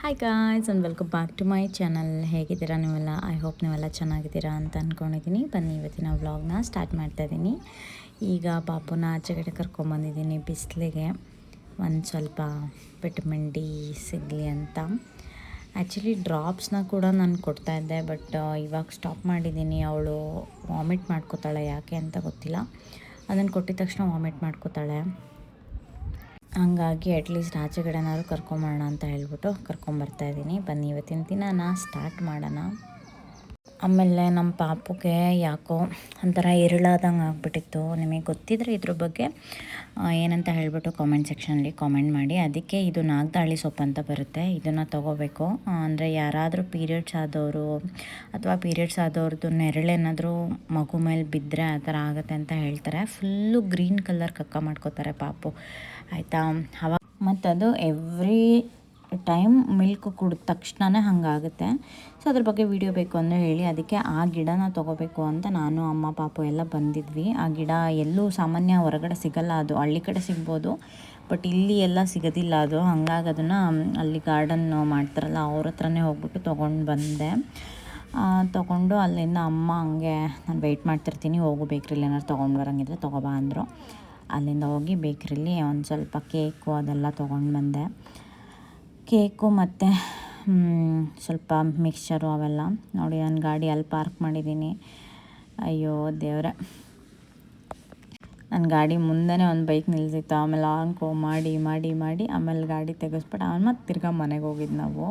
Hi guys and welcome back to my channel. ಹೇಗಿದ್ದೀರಾ ನೀವೆಲ್ಲ? I hope ನೀವೆಲ್ಲ ಚೆನ್ನಾಗಿದ್ದೀರಾ ಅಂತ ಅಂದ್ಕೊಂಡಿದ್ದೀನಿ. ಬನ್ನಿ ಇವತ್ತಿನ ವ್ಲಾಗ್ನ ಸ್ಟಾರ್ಟ್ ಮಾಡ್ತಾಯಿದ್ದೀನಿ. ಈಗ ಪಾಪುನ ಆಚೆಗಡೆ ಕರ್ಕೊಂಬಂದಿದ್ದೀನಿ ಬಿಸಿಲಿಗೆ, ಒಂದು ಸ್ವಲ್ಪ ವಿಟಮಿನ್ ಡಿ ಸಿಗಲಿ ಅಂತ. ಆ್ಯಕ್ಚುಲಿ ಡ್ರಾಪ್ಸ್ನ ಕೂಡ ನಾನು ಕೊಡ್ತಾಯಿದ್ದೆ, ಬಟ್ ಇವಾಗ ಸ್ಟಾಪ್ ಮಾಡಿದ್ದೀನಿ. ಅವಳು ವಾಮಿಟ್ ಮಾಡ್ಕೋತಾಳೆ, ಯಾಕೆ ಅಂತ ಗೊತ್ತಿಲ್ಲ. ಅದನ್ನು ಕೊಟ್ಟಿದ ತಕ್ಷಣ ವಾಮಿಟ್ ಮಾಡ್ಕೋತಾಳೆ. ಹಂಗಾಗಿ ಅಟ್ಲೀಸ್ಟ್ ಆಚೆಗಡೆನಾದ್ರು ಕರ್ಕೊಂಬರೋಣ ಅಂತ ಹೇಳ್ಬಿಟ್ಟು ಕರ್ಕೊಂಬರ್ತಾಯಿದ್ದೀನಿ. ಬನ್ನಿ ಇವತ್ತಿನ ದಿನಾನ ಸ್ಟಾರ್ಟ್ ಮಾಡೋಣ. ಆಮೇಲೆ ನಮ್ಮ ಪಾಪುಗೆ ಯಾಕೋ ಒಂಥರ ಎರಳಾದಂಗೆ ಆಗಿಬಿಟ್ಟಿತ್ತು. ನಿಮಗೆ ಗೊತ್ತಿದ್ರೆ ಇದ್ರ ಬಗ್ಗೆ ಏನಂತ ಹೇಳ್ಬಿಟ್ಟು ಕಾಮೆಂಟ್ ಸೆಕ್ಷನಲ್ಲಿ ಕಾಮೆಂಟ್ ಮಾಡಿ. ಅದಕ್ಕೆ ಇದು ನಾಗದಾಳಿ ಸೊಪ್ಪು ಅಂತ ಬರುತ್ತೆ, ಇದನ್ನು ತೊಗೋಬೇಕು. ಅಂದರೆ ಯಾರಾದರೂ ಪೀರಿಯಡ್ಸ್ ಆದವರು ಅಥವಾ ಪೀರಿಯಡ್ಸ್ ಆದವ್ರದ್ದು ನೆರಳೇನಾದರೂ ಮಗು ಮೇಲೆ ಬಿದ್ದರೆ ಆ ಥರ ಆಗುತ್ತೆ ಅಂತ ಹೇಳ್ತಾರೆ. ಫುಲ್ಲು ಗ್ರೀನ್ ಕಲರ್ ಕಕ್ಕ ಮಾಡ್ಕೋತಾರೆ ಪಾಪು, ಆಯಿತಾ. ಅವಾಗ ಮತ್ತು ಅದು ಎವ್ರಿ ಟೈಮ್ ಮಿಲ್ಕ್ ಕುಡಿದ ತಕ್ಷಣವೇ ಹಾಗಾಗುತ್ತೆ. ಸೊ ಅದ್ರ ಬಗ್ಗೆ ವಿಡಿಯೋ ಬೇಕು ಅಂದರೆ ಹೇಳಿ. ಅದಕ್ಕೆ ಆ ಗಿಡನ ತೊಗೋಬೇಕು ಅಂತ ನಾನು ಅಮ್ಮ ಪಾಪು ಎಲ್ಲ ಬಂದಿದ್ವಿ. ಆ ಗಿಡ ಎಲ್ಲೂ ಸಾಮಾನ್ಯ ಹೊರಗಡೆ ಸಿಗಲ್ಲ, ಅದು ಹಳ್ಳಿ ಕಡೆ ಸಿಗ್ಬೋದು, ಬಟ್ ಇಲ್ಲಿ ಎಲ್ಲ ಸಿಗೋದಿಲ್ಲ ಅದು. ಹಾಗಾಗಿ ಅದನ್ನು ಅಲ್ಲಿ ಗಾರ್ಡನ್ ಮಾಡ್ತಾರಲ್ಲ ಅವ್ರ ಹತ್ರನೇ ಹೋಗ್ಬಿಟ್ಟು ತೊಗೊಂಡು ಬಂದೆ. ತೊಗೊಂಡು ಅಲ್ಲಿಂದ ಅಮ್ಮ ಹಂಗೆ ನಾನು ವೆಯ್ಟ್ ಮಾಡ್ತಿರ್ತೀನಿ, ಹೋಗು ಬೇಕ್ರಿಲಿ ಏನಾದ್ರು ತೊಗೊಂಡು ಬರೋಂಗಿದ್ರೆ ತೊಗೊಬಾ ಅಂದರು. ಅಲ್ಲಿಂದ ಹೋಗಿ ಬೇಕ್ರಿಲಿ ಒಂದು ಸ್ವಲ್ಪ ಕೇಕು ಅದೆಲ್ಲ ತೊಗೊಂಡು ಬಂದೆ. ಕೇಕು ಮತ್ತು ಸ್ವಲ್ಪ ಮಿಕ್ಸ್ಚರು ಅವೆಲ್ಲ. ನೋಡಿ ನಾನು ಗಾಡಿ ಅಲ್ಲಿ ಪಾರ್ಕ್ ಮಾಡಿದ್ದೀನಿ. ಅಯ್ಯೋ ದೇವರೇ, ನನ್ನ ಗಾಡಿ ಮುಂದೆನೇ ಒಂದು ಬೈಕ್ ನಿಲ್ಸಿತ್ತು. ಆಮೇಲೆ ಆನ್ಕೋ ಮಾಡಿ ಮಾಡಿ ಮಾಡಿ ಆಮೇಲೆ ಗಾಡಿ ತೆಗೆಸ್ಬಿಟ್ಟು ಆಮೇಲೆ ಮತ್ತೆ ತಿರ್ಗಾ ಮನೆಗೆ ಹೋಗಿದ್ದು ನಾವು.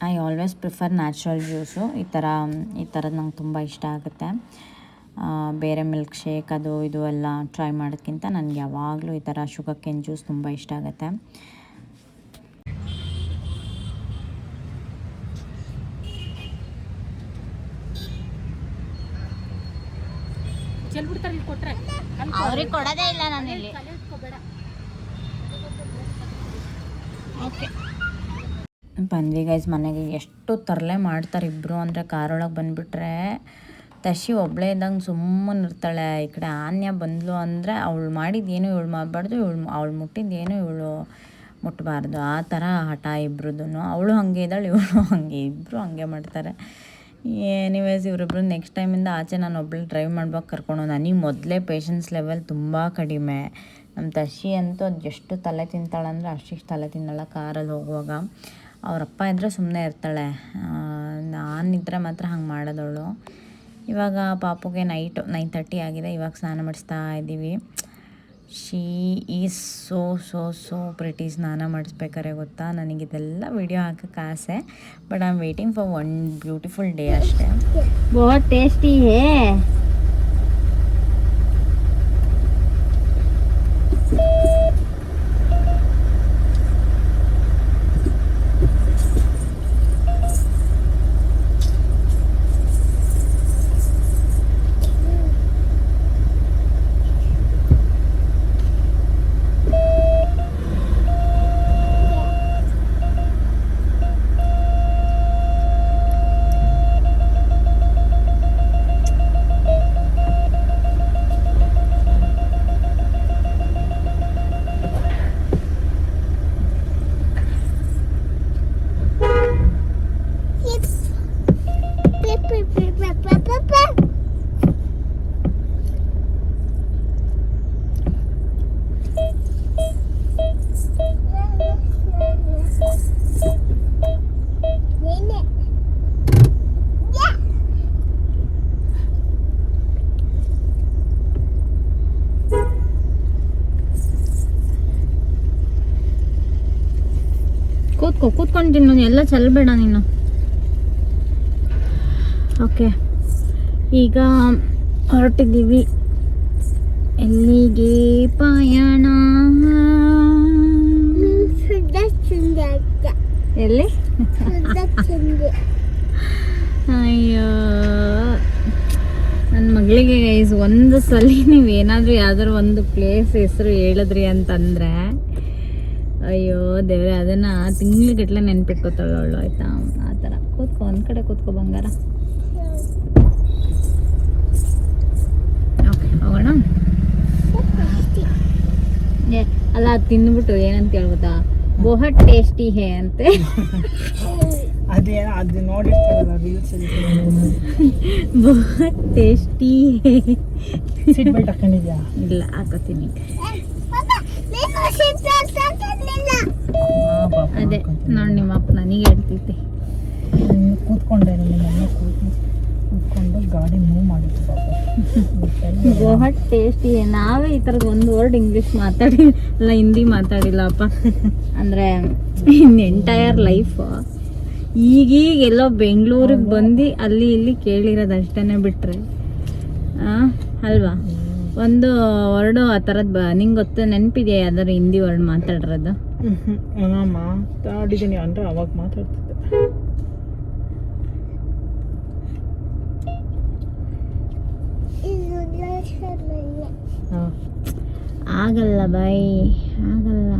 I always prefer natural juice. ಈ ಥರದ್ದು ನಂಗೆ ತುಂಬ ಇಷ್ಟ ಆಗುತ್ತೆ. ಬೇರೆ ಮಿಲ್ಕ್ ಶೇಕ್ ಅದು ಇದು ಎಲ್ಲ ಟ್ರೈ ಮಾಡೋದಕ್ಕಿಂತ ನನಗೆ ಯಾವಾಗಲೂ ಈ ಥರ ಶುಗರ್ ಕೇನ್ ಜ್ಯೂಸ್ ತುಂಬ ಇಷ್ಟ ಆಗುತ್ತೆ. ಅವ್ರಿಗೆ ಕೊಡೋದೇ ಇಲ್ಲ ನಾನಿಲ್ಲಿ. ಓಕೆ ಬಂದ್ವಿ ಗೈಸ್ ಮನೆಗೆ. ಎಷ್ಟು ತರಲೆ ಮಾಡ್ತಾರೆ ಇಬ್ಬರು ಅಂದರೆ, ಕಾರೊಳಗೆ ಬಂದುಬಿಟ್ರೆ ತಶಿ ಒಬ್ಬಳೇ ಇದ್ದಂಗೆ ಸುಮ್ಮನೆ ಇರ್ತಾಳೆ. ಈ ಕಡೆ ಆನ್ಯ ಬಂದ್ಲು ಅಂದರೆ ಅವಳು ಮಾಡಿದ್ದೇನು ಇವಳು ಮಾಡಬಾರ್ದು, ಅವಳು ಮುಟ್ಟಿದ್ದೇನು ಇವಳು ಮುಟ್ಟಬಾರ್ದು, ಆ ಥರ ಹಠ ಇಬ್ರದ್ದು. ಅವಳು ಹಾಗೆ ಇದ್ದಾಳೆ, ಇವಳು ಹಾಗೆ, ಇಬ್ಬರು ಹಾಗೆ ಮಾಡ್ತಾರೆ. ಎನಿವೇಸ್ ಇವರಿಬ್ರು ನೆಕ್ಸ್ಟ್ ಟೈಮಿಂದ ಆಚೆ ನಾನು ಒಬ್ಬಳು ಡ್ರೈವ್ ಮಾಡ್ಬೇಕು ಕರ್ಕೊಂಡು. ನನಗೆ ಮೊದಲೇ ಪೇಷನ್ಸ್ ಲೆವೆಲ್ ತುಂಬ ಕಡಿಮೆ. ನಮ್ಮ ತಶಿ ಅಂತೂ ಅದು ಎಷ್ಟು ತಲೆ ತಿಂತಾಳಂದರೆ ಅಷ್ಟಿಷ್ಟು ತಲೆ ತಿನ್ನಲ್ಲ ಕಾರಲ್ಲಿ ಹೋಗುವಾಗ. ಅವರಪ್ಪ ಇದ್ದರೆ ಸುಮ್ಮನೆ ಇರ್ತಾಳೆ, ನಾನಿದ್ದರೆ ಮಾತ್ರ ಹಂಗೆ ಮಾಡೋದವಳು. ಇವಾಗ ಪಾಪುಗೆ 9:30 ಆಗಿದೆ. ಇವಾಗ ಸ್ನಾನ ಮಾಡಿಸ್ತಾ ಇದ್ದೀವಿ. She is so pretty. ಸ್ನಾನ ಮಾಡಿಸ್ಬೇಕಾರೆ ಗೊತ್ತಾ, ನನಗಿದೆಲ್ಲ ವಿಡಿಯೋ ಹಾಕೋಕ್ಕೆ ಆಸೆ, but I am waiting for one beautiful day ಅಷ್ಟೇ. बहुत टेस्टी है. ಕೂತ್ಕೊಂಡು ತಿನ್ನು, ಎಲ್ಲ ಚೆಲ್ಲಬೇಡ ನೀನು. ಓಕೆ, ಈಗ ಹೊರಟಿದ್ದೀವಿ. ಎಲ್ಲಿಗೆ ಪಯಣ? ಎಲ್ಲಿ? ಅಯ್ಯೋ ನನ್ನ ಮಗಳಿಗೆ ಗೈಸ್ ಒಂದು ಸಲ ನೀವೇನಾದರೂ ಯಾವ್ದಾದ್ರು ಒಂದು ಪ್ಲೇಸ್ ಹೆಸರು ಹೇಳಿದ್ರಿ ಅಂತಂದರೆ ಅಯ್ಯೋ ದೇವ್ರೆ ಅದನ್ನು ತಿಂಗ್ಳುಗಟ್ಟಲೆ ನೆನ್ಪಿಟ್ಕೋತಾಳೆ ಅವಳು ಆಯಿತಾ. ಆ ಥರ ಕೂತ್ಕೊ, ಒಂದು ಕಡೆ ಕೂತ್ಕೊ ಬಂಗಾರ. ಓಕೆ ಹೋಗೋಣ. ಅಲ್ಲ ಅದು ತಿಂದ್ಬಿಟ್ಟು ಏನಂತ ಹೇಳ್ಬೋದಾ, ಬಹುತ್ ಟೇಸ್ಟಿ ಹೇ ಅಂತೆ. ಅದು ನೋಡಿರ್ತಾರಲ್ಲ ರೀಲ್ಸ್ ಬಹುತ್ ಟೇಸ್ಟಿ ಹೇ. ಸೀಟ್ ಬೆಲ್ಟ್ ಹಾಕೊಂಡಿದ್ಯಾ? ಇಲ್ಲ ಹಾಕೋತೀನಿ. ಅದೇ ನೋಡಿ ನಿಮ್ಮ ಅಪ್ಪ ನನಗೆ ಹೇಳ್ತೈತೆ. ಕೂತ್ಕೊಂಡೆ ನಿಮ್ಮನ್ನ ಕೂತ್ಕೊಂಡು ಗಾಡಿ ಮೂವ್ ಮಾಡಿದ್ದು ಪಾಪ. ಬಹುತ್ ಟೇಸ್ಟಿ. ನಾವೇ ಈ ಥರದ್ದು ಒಂದು ವರ್ಡ್ ಇಂಗ್ಲೀಷ್ ಮಾತಾಡಿಲ್ಲ, ಹಿಂದಿ ಮಾತಾಡಿಲ್ಲಪ್ಪ. ಅಂದರೆ ಇನ್ ಎಂಟೈರ್ ಲೈಫ್ ಈಗೀಗ ಎಲ್ಲೋ ಬೆಂಗಳೂರಿಗೆ ಬಂದು ಅಲ್ಲಿ ಇಲ್ಲಿ ಕೇಳಿರೋದು ಅಷ್ಟೇ ಬಿಟ್ರೆ ಅಲ್ವಾ ಒಂದು ವರ್ಡು ಆ ಥರದ್ದು ನಿಂಗೆ ಗೊತ್ತು ನೆನಪಿದೆಯಾ ಯಾವ್ದಾದ್ರು ಹಿಂದಿ ವರ್ಡ್ ಮಾತಾಡಿರೋದು? ನಾನು ಮಾತಾಡಿದ್ದೀನಿ ಅಂದರೆ ಅವಾಗ ಮಾತಾಡ್ತಿದ್ದೆ. ಆಗಲ್ಲ ಬಾಯ್, ಆಗಲ್ಲ.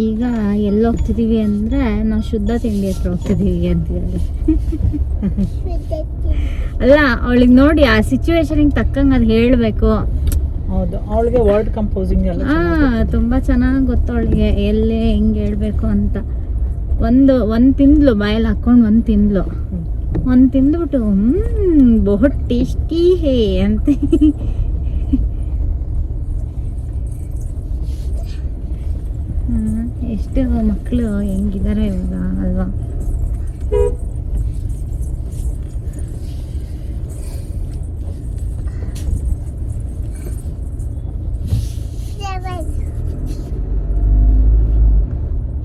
ಈಗ ಎಲ್ಲಿ ಹೋಗ್ತಿದ್ದೀವಿ ಅಂದರೆ ನಾವು ಶುದ್ಧ ತಿಂಡಿ ಹತ್ರ ಹೋಗ್ತಿದ್ದೀವಿ ಅಂತಿದ್ದಾರೆ. ಅಲ್ಲ ಅವಳಿಗೆ ನೋಡಿ ಆ ಸಿಚುವೇಶನಿಗೆ ತಕ್ಕಂಗೆ ಅದು ಹೇಳಬೇಕು. ಹೌದು, ಅವಳಿಗೆ ವರ್ಡ್ ಕಂಪೋಸಿಂಗ್ ಎಲ್ಲ ತುಂಬ ಚೆನ್ನಾಗಿ ಗೊತ್ತು ಅವಳಿಗೆ ಎಲ್ಲೇ ಹೆಂಗೆ ಹೇಳಬೇಕು ಅಂತ. ಒಂದು ತಿಂದ್ಲು ಬಾಯಲ್ಲಿ ಹಾಕ್ಕೊಂಡು ಒಂದು ತಿಂದ್ಬಿಟ್ಟು ಬಹುತ್ ಟೇಸ್ಟಿ ಹೇ ಅಂತ. ಎಷ್ಟು ಮಕ್ಕಳು ಹೆಂಗಿದ್ದಾರೆ ಇವಾಗ ಅಲ್ವಾ?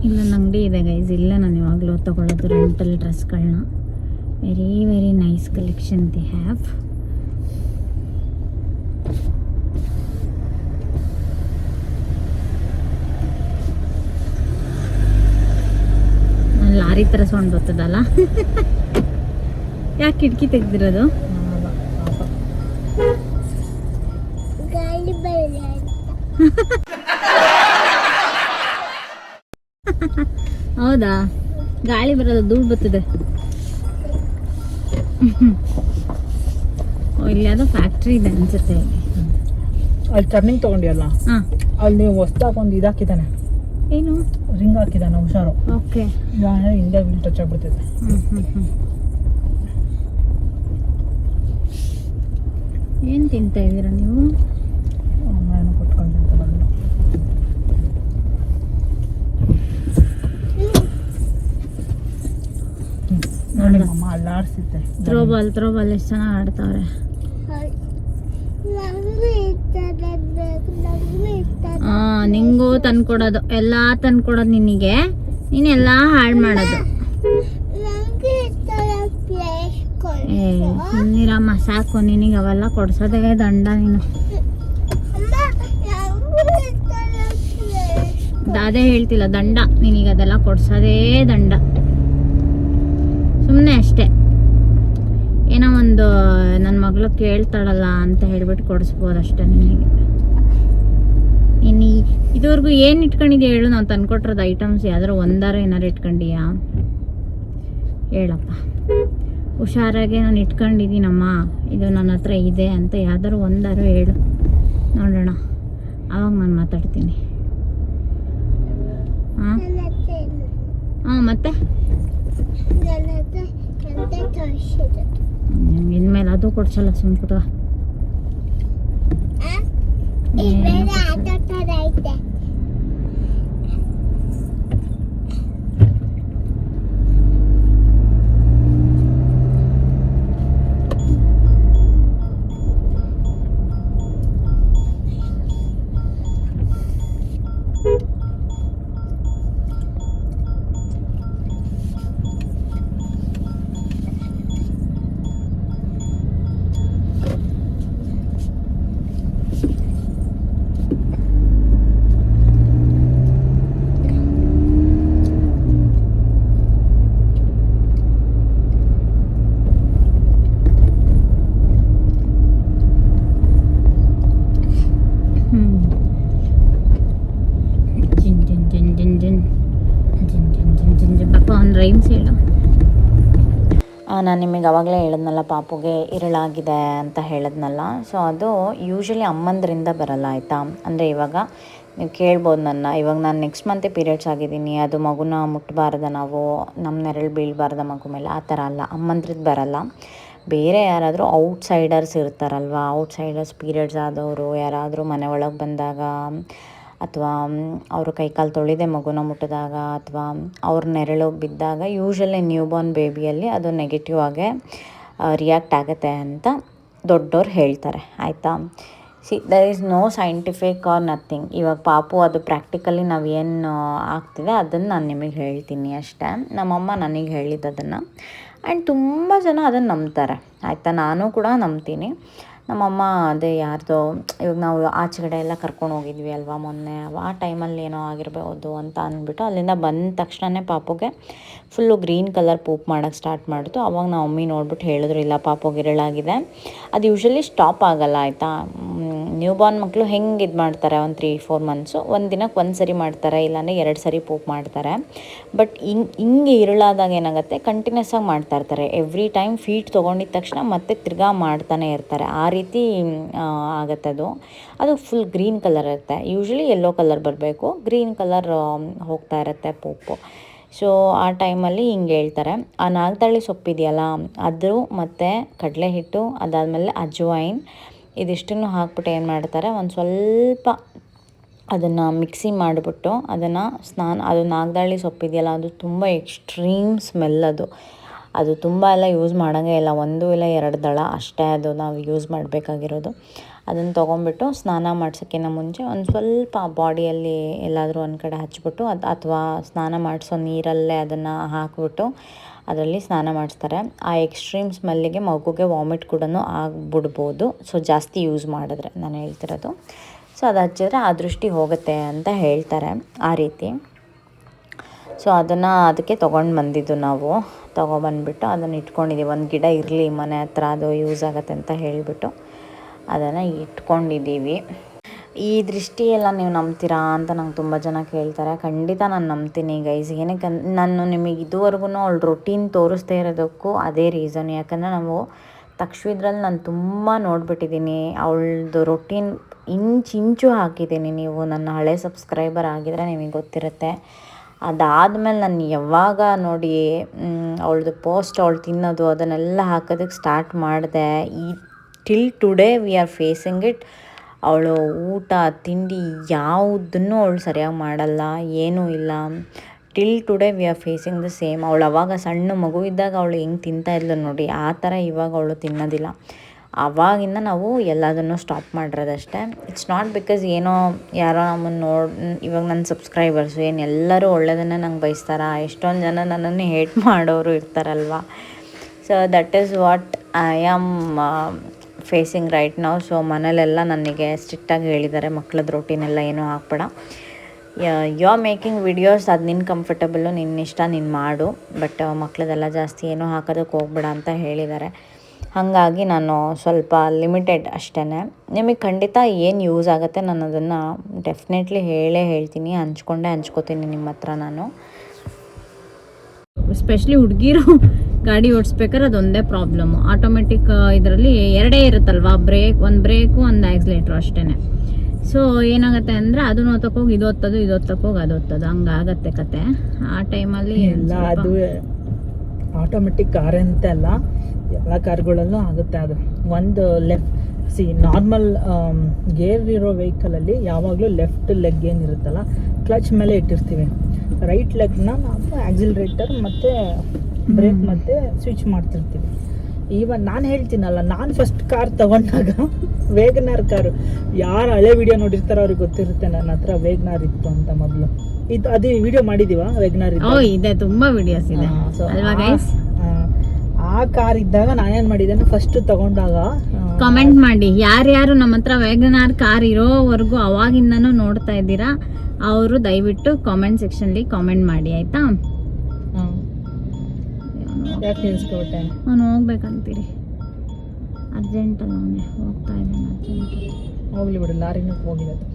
ಇಲ್ಲೊಂದು ಅಂಗಡಿ ಇದೆ ಗೈಸ್, ಇಲ್ಲ ನಾನು ಇವಾಗಲೂ ತಗೊಳ್ಳೋದು ರೆಂಟಲ್ ಡ್ರೆಸ್ಗಳನ್ನ. Very very nice collection they have. Lorry ಥರ ಸೌಂಡ್ ಬರ್ತದಲ್ಲ. ಯಾಕೆ ಕಿಟಕಿ ತೆಗ್ದಿರೋದು? ಹೌದಾ, ಗಾಳಿ ಬರೋದು, ಧೂಳು ಬರ್ತದೆ. ಇಲ್ಲಿ ಯಾವುದೋ ಫ್ಯಾಕ್ಟ್ರಿ ಇದೆ ಅನ್ಸುತ್ತೆ. ಅಲ್ಲಿ ಟರ್ನಿಂಗ್ ತೊಗೊಂಡಿಯಲ್ಲ, ಹಾಂ, ಅಲ್ಲಿ ಹೊಸ್ದಾಗಿ ಒಂದು ಇದಾಕಿದ್ದಾನೆ, ಏನು ರಿಂಗ್ ಹಾಕಿದ್ದಾನೆ, ಹುಷಾರು. ಓಕೆ, ಹಿಂದೆ ಟಚ್ ಆಗ್ಬಿಡ್ತೈತೆ. ಏನು ತಿಂತಾ ಇದ್ದೀರಾ ನೀವು? ನಾನು ಕೊಟ್ಕೊಂಡಿದ್ದೆ ಬಂದು. ನೋಡಿ ಅಮ್ಮ ಅಲ್ಲಾಡ್ಸಿದ್ದೆ. ಥ್ರೋಬಾಲ್ ಎಷ್ಟು ಚೆನ್ನಾಗಿ ಆಡ್ತಾವ್ರೆ. ನಿಂಗೂ ತಂದ್ಕೊಡೋದು, ಎಲ್ಲ ತಂದ್ಕೊಡೋದು ನಿನಗೆ, ನೀನೆಲ್ಲ ಹಾಳು ಮಾಡೋದು. ನೀರಮ್ಮ ಸಾಕು, ನಿನಗೆ ಅವೆಲ್ಲ ಕೊಡ್ಸೋದೇ ದಂಡ. ನೀನು ಅದೇ ಹೇಳ್ತಿಲ್ಲ, ದಂಡ ನಿನಗೆ ಅದೆಲ್ಲ ಕೊಡ್ಸೋದೇ ದಂಡ. ಸುಮ್ಮನೆ ಅಷ್ಟೇ, ಏನೋ ಒಂದು ನನ್ನ ಮಗಳು ಕೇಳ್ತಾಳಲ್ಲ ಅಂತ ಹೇಳ್ಬಿಟ್ಟು ಕೊಡಿಸ್ಬೋದು ಅಷ್ಟೇ ನಿನಗೆ. ಇನ್ನು ಇದುವರೆಗೂ ಏನು ಇಟ್ಕೊಂಡಿದ್ಯಾ ಹೇಳು? ನಾವು ತಂದ್ಕೊಟ್ಟಿರೋದು ಐಟಮ್ಸ್ ಯಾವ್ದಾರು ಒಂದಾರು ಏನಾರು ಇಟ್ಕೊಂಡಿಯಾ ಹೇಳಪ್ಪ. ಹುಷಾರಾಗೆ ನಾನು ಇಟ್ಕೊಂಡಿದ್ದೀನಮ್ಮ, ಇದು ನನ್ನ ಹತ್ರ ಇದೆ ಅಂತ ಯಾವ್ದಾರು ಒಂದಾರು ಹೇಳು ನೋಡೋಣ, ಆವಾಗ ನಾನು ಮಾತಾಡ್ತೀನಿ. ಹಾಂ ಮತ್ತೆ ಇನ್ಮೇಲೆ ಅದು ಕೊಡ್ಸಲ್ಲ, ಸುಮ್ಕುತ. ರೈಮ್ಸ್ ಹೇಳು. ನಾನು ನಿಮಗೆ ಅವಾಗಲೇ ಹೇಳಿದ್ನಲ್ಲ ಪಾಪುಗೆ ಇರಳಾಗಿದೆ ಅಂತ ಹೇಳಿದ್ನಲ್ಲ. ಸೊ ಅದು ಯೂಶ್ವಲಿ ಅಮ್ಮಂದ್ರಿಂದ ಬರಲ್ಲ ಆಯಿತಾ. ಅಂದರೆ ಇವಾಗ ನೀವು ಕೇಳ್ಬೋದು ಇವಾಗ ನಾನು ನೆಕ್ಸ್ಟ್ ಮಂತೇ ಪೀರಿಯಡ್ಸ್ ಆಗಿದ್ದೀನಿ, ಅದು ಮಗುನ ಮುಟ್ಟಬಾರ್ದ, ನಾವು ನಮ್ಮ ನೆರಳು ಬೀಳಬಾರ್ದ ಮಗು ಮೇಲೆ, ಆ ಥರ ಅಲ್ಲ. ಅಮ್ಮಂದ್ರದ್ದು ಬರಲ್ಲ. ಬೇರೆ ಯಾರಾದರೂ ಔಟ್ಸೈಡರ್ಸ್ ಇರ್ತಾರಲ್ವ, ಔಟ್ಸೈಡರ್ಸ್ ಪೀರಿಯಡ್ಸ್ ಆದವರು ಯಾರಾದರೂ ಮನೆ ಒಳಗೆ ಬಂದಾಗ, ಅಥವಾ ಅವರು ಕೈಕಾಲು ತೊಳೆದೇ ಮಗುನ ಮುಟ್ಟಿದಾಗ, ಅಥವಾ ಅವ್ರ ನೆರಳು ಬಿದ್ದಾಗ ಯೂಶ್ವಲಿ ನ್ಯೂಬಾರ್ನ್ ಬೇಬಿಯಲ್ಲಿ ಅದು ನೆಗೆಟಿವ್ ಆಗೇ ರಿಯಾಕ್ಟ್ ಆಗುತ್ತೆ ಅಂತ ದೊಡ್ಡವ್ರು ಹೇಳ್ತಾರೆ ಆಯಿತಾ. There is no scientific or nothing. ಇವಾಗ ಪಾಪು ಅದು ಪ್ರಾಕ್ಟಿಕಲಿ ನಾವೇನು ಆಗ್ತಿದೆ ಅದನ್ನು ನಾನು ನಿಮಗೆ ಹೇಳ್ತೀನಿ ಅಷ್ಟೇ. ನಮ್ಮಮ್ಮ ನನಗೆ ಹೇಳಿದ್ದು ಅದನ್ನು. ಆ್ಯಂಡ್ ತುಂಬ ಜನ ಅದನ್ನು ನಂಬ್ತಾರೆ ಆಯಿತಾ. ನಾನು ಕೂಡ ನಂಬ್ತೀನಿ. ನಮ್ಮಮ್ಮ ಅದೇ ಯಾರ್ದೋ ಇವಾಗ ನಾವು ಆಚೆಗಡೆ ಎಲ್ಲ ಕರ್ಕೊಂಡು ಹೋಗಿದ್ವಿ ಅಲ್ವಾ ಮೊನ್ನೆ, ಆ ಟೈಮಲ್ಲಿ ಏನೋ ಆಗಿರ್ಬೋದು ಅಂತ ಅಂದ್ಬಿಟ್ಟು ಅಲ್ಲಿಂದ ಬಂದ ತಕ್ಷಣವೇ ಪಾಪುಗೆ ಫುಲ್ಲು ಗ್ರೀನ್ ಕಲರ್ ಪೂಪ್ ಮಾಡೋಕ್ಕೆ ಸ್ಟಾರ್ಟ್ ಮಾಡಿತು. ಅವಾಗ ನಾವು ಮಮ್ಮಿ ನೋಡ್ಬಿಟ್ಟು ಹೇಳಿದ್ರು, ಇಲ್ಲ ಪಾಪುಗೆ ಇರಳಾಗಿದೆ. ಅದು ಯೂಶ್ವಲಿ ಸ್ಟಾಪ್ ಆಗೋಲ್ಲ ಆಯಿತಾ. ನ್ಯೂಬಾರ್ನ್ ಮಕ್ಕಳು ಹೆಂಗೆ ಇದು ಮಾಡ್ತಾರೆ, ಒಂದು 3-4 ಮಂತ್ಸು ಒಂದು ದಿನಕ್ಕೆ ಒಂದು ಸರಿ ಮಾಡ್ತಾರೆ, ಇಲ್ಲಾಂದರೆ 2 ಸರಿ ಪೂಪ್ ಮಾಡ್ತಾರೆ. ಬಟ್ ಹಿಂಗೆ ಇರಳಾದಾಗ ಏನಾಗುತ್ತೆ, ಕಂಟಿನ್ಯೂಸ್ ಆಗಿ ಮಾಡ್ತಾ ಇರ್ತಾರೆ. ಎವ್ರಿ ಟೈಮ್ ಫೀಟ್ ತೊಗೊಂಡಿದ್ದ ತಕ್ಷಣ ಮತ್ತೆ ತಿರ್ಗಾ ಮಾಡ್ತಾನೆ ಇರ್ತಾರೆ. ಆ ರೀತಿ ಆಗುತ್ತೆ ಅದು ಫುಲ್ ಗ್ರೀನ್ ಕಲರ್ ಇರುತ್ತೆ. ಯೂಶ್ವಲಿ ಯೆಲ್ಲೋ ಕಲರ್ ಬರಬೇಕು, ಗ್ರೀನ್ ಕಲರ್ ಹೋಗ್ತಾ ಇರುತ್ತೆ ಪೂಪು. ಸೊ ಆ ಟೈಮಲ್ಲಿ ಹಿಂಗೆ ಹೇಳ್ತಾರೆ. ಆ ನಾಗತಾಳಿ ಸೊಪ್ಪಿದೆಯಲ್ಲ ಅದು ಮತ್ತು ಕಡಲೆ ಹಿಟ್ಟು, ಅದಾದಮೇಲೆ ಅಜ್ವೈನ್, ಇದಿಷ್ಟನ್ನು ಹಾಕ್ಬಿಟ್ಟು ಏನು ಮಾಡ್ತಾರೆ, ಒಂದು ಸ್ವಲ್ಪ ಅದನ್ನು ಮಿಕ್ಸಿ ಮಾಡಿಬಿಟ್ಟು ಅದನ್ನು ಅದು ನಾಗದಾಳಿ ಸೊಪ್ಪಿದೆಯಲ್ಲ ಅದು ತುಂಬ ಎಕ್ಸ್ಟ್ರೀಮ್ ಸ್ಮೆಲ್. ಅದು ತುಂಬ ಎಲ್ಲ ಯೂಸ್ ಮಾಡೋಂಗೇ ಇಲ್ಲ, 1 ಇಲ್ಲ 2 ದಳ ಅಷ್ಟೇ ಅದು ನಾವು ಯೂಸ್ ಮಾಡಬೇಕಾಗಿರೋದು. ಅದನ್ನು ತೊಗೊಂಬಿಟ್ಟು ಸ್ನಾನ ಮಾಡ್ಸೋಕ್ಕಿಂತ ಮುಂಚೆ ಒಂದು ಸ್ವಲ್ಪ ಬಾಡಿಯಲ್ಲಿ ಎಲ್ಲಾದರೂ ಒಂದು ಕಡೆ ಹಚ್ಬಿಟ್ಟು ಅಥವಾ ಸ್ನಾನ ಮಾಡಿಸೋ ನೀರಲ್ಲೇ ಅದನ್ನು ಹಾಕಿಬಿಟ್ಟು ಅದರಲ್ಲಿ ಸ್ನಾನ ಮಾಡಿಸ್ತಾರೆ. ಆ ಎಕ್ಸ್ಟ್ರೀಮ್ ಸ್ಮೆಲ್ಲಿಗೆ ಮಗುಗೆ ವಾಮಿಟ್ ಕೂಡ ಆಗಿಬಿಡ್ಬೋದು. ಸೊ ಜಾಸ್ತಿ ಯೂಸ್ ಮಾಡಿದ್ರೆ ನಾನು ಹೇಳ್ತಿರೋದು. ಸೊ ಅದು ಹಚ್ಚಿದ್ರೆ ಆ ದೃಷ್ಟಿ ಹೋಗುತ್ತೆ ಅಂತ ಹೇಳ್ತಾರೆ ಆ ರೀತಿ. ಸೊ ಅದಕ್ಕೆ ತೊಗೊಂಡು ಬಂದಿದ್ದು ನಾವು. ತೊಗೊಬಂದ್ಬಿಟ್ಟು ಅದನ್ನು ಇಟ್ಕೊಂಡಿದ್ದೀವಿ. ಒಂದು ಗಿಡ ಇರಲಿ ಮನೆ ಹತ್ರ, ಅದು ಯೂಸ್ ಆಗುತ್ತೆ ಅಂತ ಹೇಳಿಬಿಟ್ಟು ಅದನ್ನು ಇಟ್ಕೊಂಡಿದ್ದೀವಿ. ಈ ದೃಷ್ಟಿಯೆಲ್ಲ ನೀವು ನಂಬ್ತೀರಾ ಅಂತ ನಂಗೆ ತುಂಬ ಜನ ಕೇಳ್ತಾರೆ. ಖಂಡಿತ ನಾನು ನಂಬ್ತೀನಿ ಗೈಸ್. ಏನಕ್ಕೆ ನಾನು ನಿಮಗೆ ಇದುವರೆಗೂ ಅವಳು ರೊಟೀನ್ ತೋರಿಸ್ದೇ ಇರೋದಕ್ಕೂ ಅದೇ ರೀಸನ್. ಯಾಕಂದರೆ ನಾವು ತಕ್ಷವಿದ್ರಲ್ಲಿ ನಾನು ತುಂಬ ನೋಡಿಬಿಟ್ಟಿದ್ದೀನಿ ಅವಳದು ರೊಟೀನ್. ಇಂಚು ಹಾಕಿದ್ದೀನಿ. ನೀವು ನನ್ನ ಹಳೆ ಸಬ್ಸ್ಕ್ರೈಬರ್ ಆಗಿದ್ರೆ ನಿಮಗೆ ಗೊತ್ತಿರುತ್ತೆ. ಅದಾದಮೇಲೆ ನಾನು ಯಾವಾಗ ನೋಡಿ ಅವಳದು ಪೋಸ್ಟ್ ಅವಳು ತಿನ್ನೋದು ಅದನ್ನೆಲ್ಲ ಹಾಕೋದಕ್ಕೆ ಸ್ಟಾರ್ಟ್ ಮಾಡಿದೆ. Till today we are facing it. ಅವಳು ಊಟ ತಿಂಡಿ ಯಾವುದನ್ನು ಅವಳು ಸರಿಯಾಗಿ ಮಾಡಲ್ಲ, ಏನೂ ಇಲ್ಲ. Till today we are facing the same. ಅವಳು ಅವಾಗ ಸಣ್ಣ ಮಗು ಇದ್ದಾಗ ಅವಳು ಹೆಂಗೆ ತಿಂತಾಯಿದ್ಲು ನೋಡಿ, ಆ ಥರ ಇವಾಗ ಅವಳು ತಿನ್ನೋದಿಲ್ಲ. ಆವಾಗಿಂದ ನಾವು ಎಲ್ಲದನ್ನು ಸ್ಟಾಪ್ ಮಾಡಿರೋದಷ್ಟೇ. ಇಟ್ಸ್ ನಾಟ್ ಬಿಕಾಸ್ ಏನೋ ಯಾರೋ ನಮ್ಮನ್ನು ಇವಾಗ ನನ್ನ ಸಬ್ಸ್ಕ್ರೈಬರ್ಸು ಏನು ಎಲ್ಲರೂ ಒಳ್ಳೆಯದನ್ನೇ ನಂಗೆ ಬಯಸ್ತಾರ. ಎಷ್ಟೊಂದು ಜನ ನನ್ನನ್ನು ಹೇಟ್ ಮಾಡೋರು ಇರ್ತಾರಲ್ವ. So that is what I am facing right ನಾವು. ಸೊ ಮನೇಲೆಲ್ಲ ನನಗೆ ಸ್ಟ್ರಿಕ್ಟಾಗಿ ಹೇಳಿದ್ದಾರೆ, ಮಕ್ಳದ್ದು ರೊಟೀನೆಲ್ಲ ಏನೂ ಹಾಕ್ಬೇಡ, ಯು ಆರ್ ಮೇಕಿಂಗ್ ವಿಡಿಯೋಸ್, ಅದು ನಿನ್ನ ಕಂಫರ್ಟಬಲ್ಲು, ನಿನ್ನ ಇಷ್ಟ, ನೀನು ಮಾಡು, ಬಟ್ ಮಕ್ಳದೆಲ್ಲ ಜಾಸ್ತಿ ಏನೂ ಹಾಕೋದಕ್ಕೆ ಹೋಗ್ಬೇಡ ಅಂತ ಹೇಳಿದ್ದಾರೆ. ಹಾಗಾಗಿ ನಾನು ಸ್ವಲ್ಪ ಲಿಮಿಟೆಡ್ ಅಷ್ಟೇ. ನಿಮಗೆ ಖಂಡಿತ ಏನು ಯೂಸ್ ಆಗುತ್ತೆ ನಾನು ಅದನ್ನು ಡೆಫಿನೆಟ್ಲಿ ಹೇಳ್ತೀನಿ, ಹಂಚ್ಕೋತೀನಿ ನಿಮ್ಮ ಹತ್ರ ನಾನು. ಎಸ್ಪೆಷಲಿ ಹುಡುಗಿರು ಗಾಡಿ ಓಡಿಸ್ಬೇಕಾದ್ರೆ ಅದೊಂದೇ ಪ್ರಾಬ್ಲಮ್ಮು. ಆಟೋಮೆಟಿಕ್ ಇದರಲ್ಲಿ 2 ಇರುತ್ತಲ್ವಾ, ಒಂದು ಬ್ರೇಕು ಒಂದು ಆಕ್ಸಿಲೇಟ್ರು ಅಷ್ಟೇ. ಸೊ ಏನಾಗುತ್ತೆ ಅಂದರೆ ಅದನ್ನ ಹೊತ್ತಕ್ಕೋಗಿ ಇದು ಹೊತ್ತೋಗಿ ಅದು ಹೊತ್ತೋದು, ಹಂಗಾಗತ್ತೆ ಕತೆ. ಆ ಟೈಮಲ್ಲಿ ಎಲ್ಲ ಅದು ಆಟೋಮೆಟಿಕ್ ಕಾರ್ ಅಂತ ಅಲ್ಲ, ಎಲ್ಲ ಕಾರ್ಗಳಲ್ಲೂ ಆಗುತ್ತೆ ಅದು. ಒಂದು ನಾರ್ಮಲ್ ಗೇರ್ ಇರೋ ವೆಹಿಕಲಲ್ಲಿ ಯಾವಾಗಲೂ ಲೆಫ್ಟ್ ಲೆಗ್ ಏನಿರುತ್ತಲ್ಲ ಕ್ಲಚ್ ಮೇಲೆ ಇಟ್ಟಿರ್ತೀವಿ, ರೈಟ್ ಲೆಗ್ನ ನಾವು ಆಕ್ಸಿಲರೇಟರ್ ಮತ್ತು ಬ್ರೇಕ್ ಮತ್ತು ಸ್ವಿಚ್ ಮಾಡ್ತಿರ್ತೀವಿ. ಈವನ್ ನಾನು ಹೇಳ್ತೀನಲ್ಲ, ನಾನು ಫಸ್ಟ್ ಕಾರ್ ತೊಗೊಂಡಾಗ ವೇಗನಾರ್ ಕಾರು, ಯಾರು ಹಳೆ ವಿಡಿಯೋ ನೋಡಿರ್ತಾರೋ ಅವ್ರಿಗೆ ಗೊತ್ತಿರುತ್ತೆ ನನ್ನ ಹತ್ರ ವೇಗನಾರ್ ಇತ್ತು ಅಂತ. ಮೊದಲು ಅದು ವಿಡಿಯೋ ಮಾಡಿದೀವ ವೇಗನಾರ್ ಇದೆ, ತುಂಬ ವಿಡಿಯೋಸ್ ಇದೆ ಅಲ್ವಾ ಗೈಸ್. ಆ ಕಾರ್ ಇದ್ದಾಗ ನಾನೇನು ಮಾಡಿದ್ದೇನೆ, ಫಸ್ಟ್ ತಗೊಂಡಾಗ ಕಾಮೆಂಟ್ ಮಾಡಿ, ಯಾರ್ಯಾರು ನಮ್ಮ ಹತ್ರ ವೇಗನಾರ್ ಕಾರ್ ಇರೋವರೆಗೂ ಅವಾಗಿಂದನೂ ನೋಡ್ತಾ ಇದ್ದೀರಾ ಅವರು ದಯವಿಟ್ಟು ಕಾಮೆಂಟ್ ಸೆಕ್ಷನ್ಲಿ ಕಾಮೆಂಟ್ ಮಾಡಿ ಆಯ್ತಾ. ಯಾಕೆ ನಿಲ್ಸ್ಕೊಬಿಟ್ಟೆ? ನಾನು ಹೋಗ್ಬೇಕಂತೀರಿ, ಅರ್ಜೆಂಟಲ್ಲ, ಅವನೇ ಹೋಗ್ತಾ ಇದ್ದಾನೆ ಅರ್ಜೆಂಟ್. ಹೋಗ್ಲಿ ಬಿಡು, ಲಾರಿನೂ ಹೋಗಿರೋದು.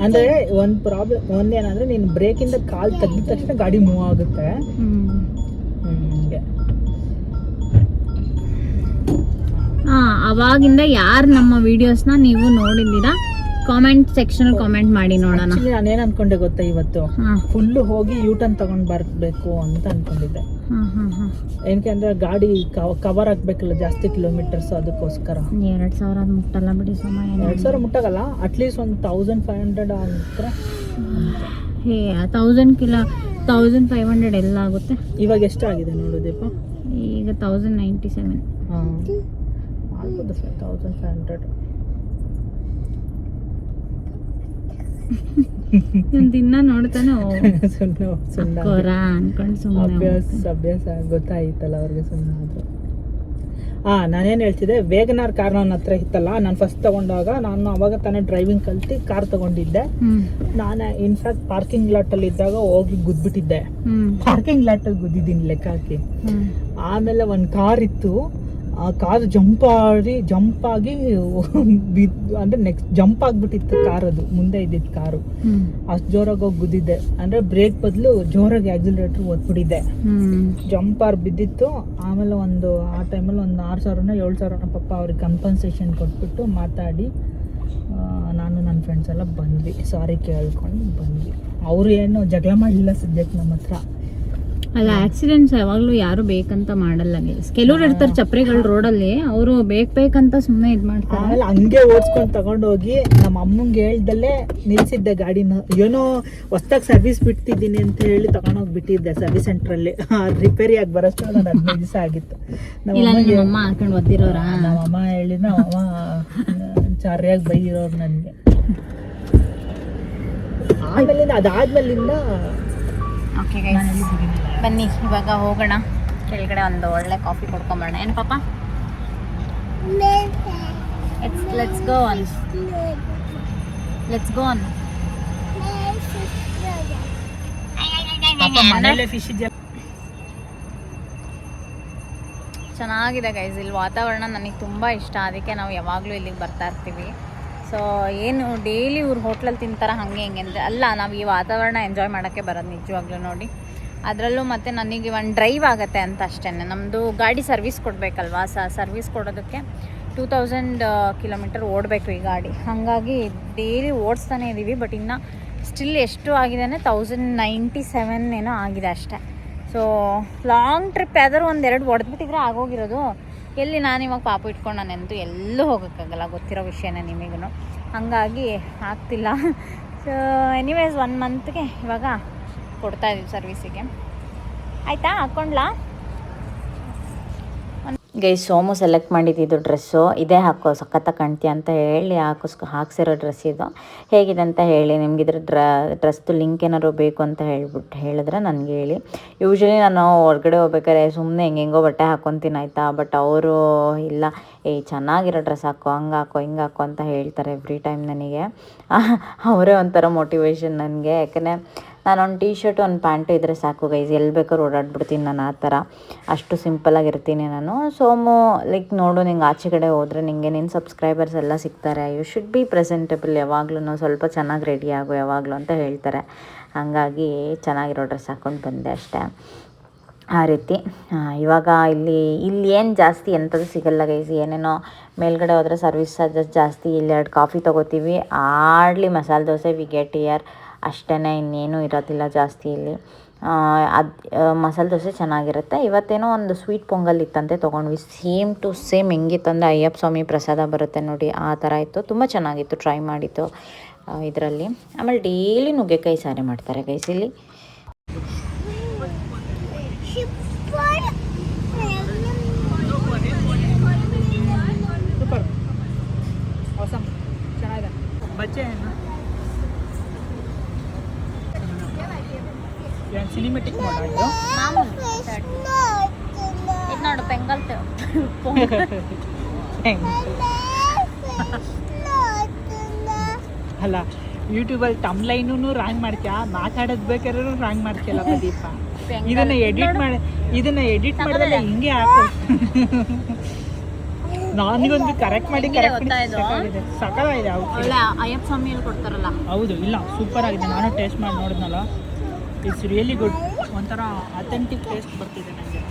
ಅಂದ್ರೆ ಒಂದ್ ಪ್ರಾಬ್ಲಮ್ ಒಂದೇನಂದ್ರೆ ನೀನು ಬ್ರೇಕಿಂದ ಕಾಲ್ ತೆಗ್ದ ತಕ್ಷಣ ಗಾಡಿ ಮೂವ್ ಆಗುತ್ತೆ. ಹಂಗೆ ಅವಾಗಿಂದ ಯಾರು ನಮ್ಮ ವಿಡಿಯೋಸ್ನ ನೀವು ನೋಡಿದ್ದೀರಾ ಕಾಮೆಂಟ್ ಸೆಕ್ಷನ್ ಕಾಮೆಂಟ್ ಮಾಡಿ ನೋಡೋಣ. ನಾನೇನ್ ಅನ್ಕೊಂಡೆ ಗೊತ್ತಾ, ಇವತ್ತು ಫುಲ್ ಹೋಗಿ ಯೂಟರ್ನ್ ತಗೊಂಡ್ ಬರ್ಬೇಕು ಅಂತ ಅನ್ಕೊಂಡಿದ್ದೆ. ಏನಕ್ಕೆ ಅಂದ್ರೆ ಗಾಡಿ ಕವರ್ ಆಗ್ಬೇಕಲ್ಲ ಜಾಸ್ತಿ ಕಿಲೋಮೀಟರ್ಸ್, ಅದಕ್ಕೋಸ್ಕರ. 2,000 ಮುಟ್ಟಲ್ಲ ಬಿಡಿ ಸೋಮ. 2,000 ಮುಟ್ಟಾಗಲ್ಲ, ಅಟ್ಲೀಸ್ಟ್ ಒಂದು 1,500 ಅಂದ್ರೆ. 1,500 ಎಲ್ಲ ಆಗುತ್ತೆ. ಇವಾಗ ಎಷ್ಟು ಆಗಿದೆ ನೋಡು ದೀಪ? ಈಗ 1,097. ಆಗ್ಬೋದು 1,500. ದಿನ ನೋಡ್ತಾನೆ ಅನ್ಕೊಂಡು ಸುಮ್ಮನೆ ಅಭ್ಯಾಸ ಗೊತ್ತಾಯ್ತಲ್ಲ ಅವ್ರಿಗೆ, ಸುಮ್ಮನೆ ಆದ್ರು. ನಾನೇನು ಹೇಳ್ತಿದ್ದೆ, ವೇಗನಾರ್ ಕಾರ್ ನನ್ನ ಹತ್ರ ಇತ್ತಲ್ಲ, ನಾನು ಫಸ್ಟ್ ತಗೊಂಡಾಗ ನಾನು ಅವಾಗ ತಾನೇ ಡ್ರೈವಿಂಗ್ ಕಲ್ತಿ ಕಾರ್ ತಗೊಂಡಿದ್ದೆ. ನಾನು ಇನ್ಫ್ಯಾಕ್ಟ್ ಪಾರ್ಕಿಂಗ್ ಲಾಟ್ ಅಲ್ಲಿ ಇದ್ದಾಗ ಹೋಗಿ ಗುದ್ಬಿಟ್ಟಿದ್ದೆ. ಪಾರ್ಕಿಂಗ್ ಲಾಟ್ ಅಲ್ಲಿ ಗುದ್ದಿದ್ದೀನಿ ಲೆಕ್ಕ ಹಾಕಿ. ಆಮೇಲೆ ಒಂದು ಕಾರ್ ಇತ್ತು, ಆ ಕಾರ್ ಜಂಪ್ ಆಗಿ ಅಂದ್ರೆ ನೆಕ್ಸ್ಟ್ ಜಂಪ್ ಆಗ್ಬಿಟ್ಟಿತ್ತು ಕಾರ್. ಅದು ಮುಂದೆ ಇದ್ದಿದ್ದು ಕಾರು, ಅಷ್ಟು ಜೋರಾಗಿ ಹೋಗಿ ಗುದ್ದಿದ್ದೆ. ಅಂದ್ರೆ ಬ್ರೇಕ್ ಬದಲು ಜೋರಾಗಿ ಆಕ್ಸಿಲರೇಟರ್ ಒತ್ಬಿಟ್ಟಿದ್ದೆ, ಜಂಪರ್ ಬಿದ್ದಿತ್ತು. ಆಮೇಲೆ ಆ ಟೈಮಲ್ಲಿ ಒಂದು 6,000 7,000 ಪಾಪ ಅವ್ರಿಗೆ ಕಂಪನ್ಸೇಷನ್ ಕೊಟ್ಬಿಟ್ಟು ಮಾತಾಡಿ ನಾನು ನನ್ನ ಫ್ರೆಂಡ್ಸ್ ಎಲ್ಲ ಬಂದ್ವಿ, ಸಾರಿ ಕೇಳ್ಕೊಂಡು ಬಂದ್ವಿ. ಅವರು ಏನು ಜಗಳ ಮಾಡಲಿಲ್ಲ ಸದ್ಯಕ್ಕೆ ನಮ್ಮ ಹತ್ರ. ಅಲ್ಲ, ಆಕ್ಸಿಡೆಂಟ್ಸ್ ಯಾವಾಗ್ಲೂ ಯಾರು ಬೇಕಂತ ಮಾಡಲ್ಲ. ಕೆಲವ್ರು ಇರ್ತಾರೆ ಚಪ್ರಿಗಳು ರೋಡಲ್ಲಿ, ಅವರು ಬೇಕಂತ ಸುಮ್ಮನೆ ಇದ್ ಮಾಡ್ತಾರೆ. ಆಮೇಲೆ ಹಂಗೆ ಓಡಿಸ್ಕೊಂಡು ತಗೊಂಡೋಗಿ ನಮ್ಮ ಅಮ್ಮಂಗೆ ಹೇಳ್ದಲ್ಲೇ ನಿಲ್ಸಿದ್ದೆ ಗಾಡಿನ. ಏನೋ ಹೊಸ್ದಾಗಿ ಸರ್ವಿಸ್ ಬಿಡ್ತಿದ್ದೀನಿ ಅಂತ ಹೇಳಿ ತಗೊಂಡೋಗಿ ಬಿಟ್ಟಿದ್ದೆ ಸರ್ವಿಸ್ ಸೆಂಟ್ರಲ್ಲಿ. ರಿಪೇರಿ ಆಗಿ ಬರೋಷ್ಟು ಒಂದು 15 ದಿವಸ ಆಗಿತ್ತು. ನಮ್ಮಮ್ಮ ಹಾಕೊಂಡು ಒದ್ದಿರೋರ. ನಮ್ಮಮ್ಮ ಹೇಳಿದ, ನಮ್ಮಮ್ಮ ಚಾರಿಯಾಗಿ ಬೈರೋರು ನನಗೆ. ಆಮೇಲಿಂದ ಅದಾದ್ಮೇಲಿಂದ ಓಕೆ ಗೈಸ್, ಬನ್ನಿ ಇವಾಗ ಹೋಗೋಣ ಕೆಳಗಡೆ, ಒಂದು ಒಳ್ಳೆ ಕಾಫಿ ಕೊಡ್ಕೊಂಬರೋಣ. ಏನು ಪಾಪ? Let's go on. ಚೆನ್ನಾಗಿದೆ ಗೈಸ್, ಇಲ್ಲಿ ವಾತಾವರಣ ನನಗೆ ತುಂಬ ಇಷ್ಟ. ಅದಕ್ಕೆ ನಾವು ಯಾವಾಗಲೂ ಇಲ್ಲಿಗೆ ಬರ್ತಾ ಇರ್ತೀವಿ. ಸೊ ಏನು ಡೈಲಿ ಇವ್ರು ಹೋಟ್ಲಲ್ಲಿ ತಿಂತಾರೆ ಹಾಗೆ ಹಿಂಗೆ ಅಂದರೆ ಅಲ್ಲ, ನಾವು ಈ ವಾತಾವರಣ ಎಂಜಾಯ್ ಮಾಡೋಕ್ಕೆ ಬರೋದು ನಿಜವಾಗ್ಲೂ. ನೋಡಿ, ಅದರಲ್ಲೂ ಮತ್ತು ನನಗೆ ಒಂದು ಡ್ರೈವ್ ಆಗುತ್ತೆ ಅಂತ ಅಷ್ಟೇ. ನಮ್ಮದು ಗಾಡಿ ಸರ್ವಿಸ್ ಕೊಡಬೇಕಲ್ವಾ, ಸರ್ವಿಸ್ ಕೊಡೋದಕ್ಕೆ 2,000 ಕಿಲೋಮೀಟರ್ ಓಡಬೇಕು ಈ ಗಾಡಿ. ಹಾಗಾಗಿ ಡೈಲಿ ಓಡಿಸ್ತಾನೆ ಇದ್ದೀವಿ. ಬಟ್ ಇನ್ನು ಸ್ಟಿಲ್ ಎಷ್ಟು ಆಗಿದೆ ಅಂದರೆ 1,097 ಏನೋ ಆಗಿದೆ ಅಷ್ಟೇ. ಸೊ ಲಾಂಗ್ ಟ್ರಿಪ್ ಯಾವ್ದಾದ್ರು 1-2 ಹೊಡೆದ್ಬಿಟ್ಟಿದ್ರೆ ಆಗೋಗಿರೋದು. ಎಲ್ಲಿ ನಾನು ಇವಾಗ ಪಾಪು ಇಟ್ಕೊಂಡು ನಾನೆಂತೂ ಎಲ್ಲೂ ಹೋಗೋಕ್ಕಾಗಲ್ಲ, ಗೊತ್ತಿರೋ ವಿಷಯನೇ ನಿಮಗೂ. ಹಾಗಾಗಿ ಆಗ್ತಿಲ್ಲ. ಸೊ ಎನಿವೇಸ್ 1 ಮಂತ್ಗೆ ಇವಾಗ ಕೊಡ್ತಾಯಿದ್ದೀವಿ ಸರ್ವಿಸಿಗೆ. ಆಯಿತಾ, ಹಾಕ್ಕೊಂಡ್ಲಾ? ಗೈಸ್, ಸೋಮು ಸೆಲೆಕ್ಟ್ ಮಾಡಿದ್ದು ಡ್ರೆಸ್ಸು ಇದೇ ಹಾಕೋ ಸಖತ್ತ ಕಾಣ್ತೀಯ ಅಂತ ಹೇಳಿ ಹಾಕ್ಸಿರೋ ಡ್ರೆಸ್ ಇದು. ಹೇಗಿದೆ ಅಂತ ಹೇಳಿ. ನಿಮ್ಗೆ ಇದ್ರ ಡ್ರೆಸ್ದು ಲಿಂಕ್ ಏನಾದ್ರು ಬೇಕು ಅಂತ ಹೇಳಿದ್ರೆ ನನಗೆ ಹೇಳಿ. ಯೂಶ್ವಲಿ ನಾನು ಹೊರಗಡೆ ಹೋಗ್ಬೇಕಾದ್ರೆ ಸುಮ್ಮನೆ ಹೆಂಗೆಂಗೋ ಬಟ್ಟೆ ಹಾಕ್ಕೊತೀನಿ ಆಯಿತಾ. ಬಟ್ ಅವರು ಇಲ್ಲ, ಚೆನ್ನಾಗಿರೋ ಡ್ರೆಸ್ ಹಾಕೋ, ಹಂಗೆ ಹಾಕೋ ಹಿಂಗೆ ಹಾಕೋ ಅಂತ ಹೇಳ್ತಾರೆ ಎವ್ರಿ ಟೈಮ್ ನನಗೆ. ಅವರೇ ಒಂಥರ ಮೋಟಿವೇಶನ್ ನನಗೆ. ಯಾಕಂದರೆ ನಾನೊಂದು ಟೀ ಶರ್ಟ್ ಒಂದು ಪ್ಯಾಂಟು ಇದ್ದರೆ ಸಾಕು ಗೈಸ್, ಎಲ್ಲಿ ಬೇಕಾದ್ರೂ ಓಡಾಡ್ಬಿಡ್ತೀನಿ ನಾನು. ಆ ಥರ ಅಷ್ಟು ಸಿಂಪಲಾಗಿರ್ತೀನಿ ನಾನು. ಸೋಮು ಲೈಕ್ ನೋಡು, ನಿಂಗೆ ಆಚೆ ಕಡೆ ಹೋದರೆ ನಿಂಗೆ ನಿನ್ನ ಸಬ್ಸ್ಕ್ರೈಬರ್ಸ್ ಎಲ್ಲ ಸಿಗ್ತಾರೆ. ಯು ಶುಡ್ ಬಿ ಪ್ರೆಸೆಂಟೇಬಲ್, ಯಾವಾಗಲೂ ಸ್ವಲ್ಪ ಚೆನ್ನಾಗಿ ರೆಡಿ ಆಗು ಯಾವಾಗಲೂ ಅಂತ ಹೇಳ್ತಾರೆ. ಹಾಗಾಗಿ ಚೆನ್ನಾಗಿರೋ ಡ್ರೆಸ್ ಹಾಕ್ಕೊಂಡು ಬಂದೆ ಅಷ್ಟೇ. ಆ ರೀತಿ ಇವಾಗ ಇಲ್ಲಿ ಏನು ಜಾಸ್ತಿ ಎಂಥದ್ದು ಸಿಗಲ್ಲ ಗೈಸ್. ಏನೇನೋ ಮೇಲ್ಗಡೆ ಹೋದರೆ ಸರ್ವಿಸ್ ಚಾರ್ಜಸ್ ಜಾಸ್ತಿ. ಇಲ್ಲಿ 2 ಕಾಫಿ ತೊಗೋತೀವಿ, ಆಡ್ಲಿ masala dosa we get here ಅಷ್ಟೇ, ಇನ್ನೇನು ಇರೋದಿಲ್ಲ ಜಾಸ್ತಿ ಇಲ್ಲಿ. ಅದು ಮಸಾಲೆ ದೋಸೆ ಚೆನ್ನಾಗಿರುತ್ತೆ. ಇವತ್ತೇನೋ ಒಂದು ಸ್ವೀಟ್ ಪೊಂಗಲ್ ಇತ್ತಂತೆ, ತೊಗೊಂಡ್ವಿ. ಸೇಮ್ ಟು ಸೇಮ್ ಹೆಂಗಿತ್ತಂದರೆ ಅಯ್ಯಪ್ಪ ಸ್ವಾಮಿ ಪ್ರಸಾದ ಬರುತ್ತೆ ನೋಡಿ, ಆ ಥರ ಇತ್ತು. ತುಂಬ ಚೆನ್ನಾಗಿತ್ತು, ಟ್ರೈ ಮಾಡಿತ್ತು ಇದರಲ್ಲಿ. ಆಮೇಲೆ ಡೈಲಿ ನುಗ್ಗೆಕಾಯಿ ಸಾರು ಮಾಡ್ತಾರೆ ಗೈಸ್ ಇಲ್ಲಿ. ಸಿನಿಮೆಟಿಕ್ ಇದು ನೋಡು ಪೆಂಗಲ್ ಅಲ್ಲ, ಯೂಟ್ಯೂಬಲ್ಲಿ ಟಮ್ಲೈನೂ ರಾಂಗ್ ಮಾಡ್ತೀಯಾ, ಮಾತಾಡೋದು ಬೇಕಾದ್ರೂ ರಾಂಗ್ ಮಾಡ್ತೀಯಲ್ಲ ಪ್ರದೀಪ. ಇದನ್ನ ಎಡಿಟ್ ಮಾಡಿದ್ರೆ ಹಿಂಗೆ ಹಾಕು. ನನಗೊಂದು ಕರೆಕ್ಟ್ ಮಾಡಿ ಹೆಂಗಿದೆ ಕರೆಕ್ಟ್ ಗೊತ್ತಾ ಇದು? ಸಕಲಾಗಿದೆ ಒಳ್ಳೆ ಅಯ್ಯಪ್ಪ ಸ್ವಾಮಿಯಲ್ಲಿ ಕೊಡ್ತಾರಲ್ಲ. ಹೌದು, ಇಲ್ಲ ಸೂಪರ್ ಆಗಿದೆ. ನಾನು ಟೇಸ್ಟ್ ಮಾಡಿ ನೋಡಿದ್ನಲ್ಲ, ಇಟ್ಸ್ ರಿಯಲಿ ಗುಡ್. ಒಂಥರ ಅಥೆಂಟಿಕ್ ಟೇಸ್ಟ್ ಬರ್ತಿದೆ ನನಗೆ.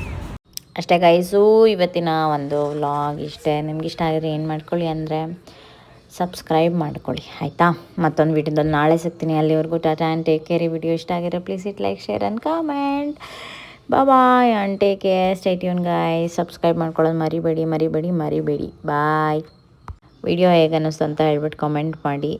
ಅಷ್ಟೇ ಗೈಸು, ಇವತ್ತಿನ ಒಂದು ವ್ಲಾಗ್ ಇಷ್ಟೇ. ನಿಮ್ಗೆ ಇಷ್ಟ ಆಗಿದ್ರೆ ಏನು ಮಾಡ್ಕೊಳ್ಳಿ ಅಂದರೆ ಸಬ್ಸ್ಕ್ರೈಬ್ ಮಾಡ್ಕೊಳ್ಳಿ ಆಯಿತಾ. ಮತ್ತೊಂದು ವಿಡಿಯೋದಲ್ಲಿ ನಾಳೆ ಸಿಗ್ತೀನಿ. ಅಲ್ಲಿವರೆಗೂ ಟಾಟಾ ಆ್ಯಂಡ್ ಟೇಕ್ ಕೇರ್. ಈ ವಿಡಿಯೋ ಇಷ್ಟ ಆಗಿರೋ please it like share and comment. Bye and take care. Stay tune guys. Subscribe ಮಾಡ್ಕೊಳ್ಳೋದು ಮರಿಬೇಡಿ. ಬಾಯ್. ವಿಡಿಯೋ ಹೇಗೆ ಅನ್ನಿಸ್ತು ಅಂತ ಹೇಳ್ಬಿಟ್ಟು ಕಾಮೆಂಟ್ ಮಾಡಿ.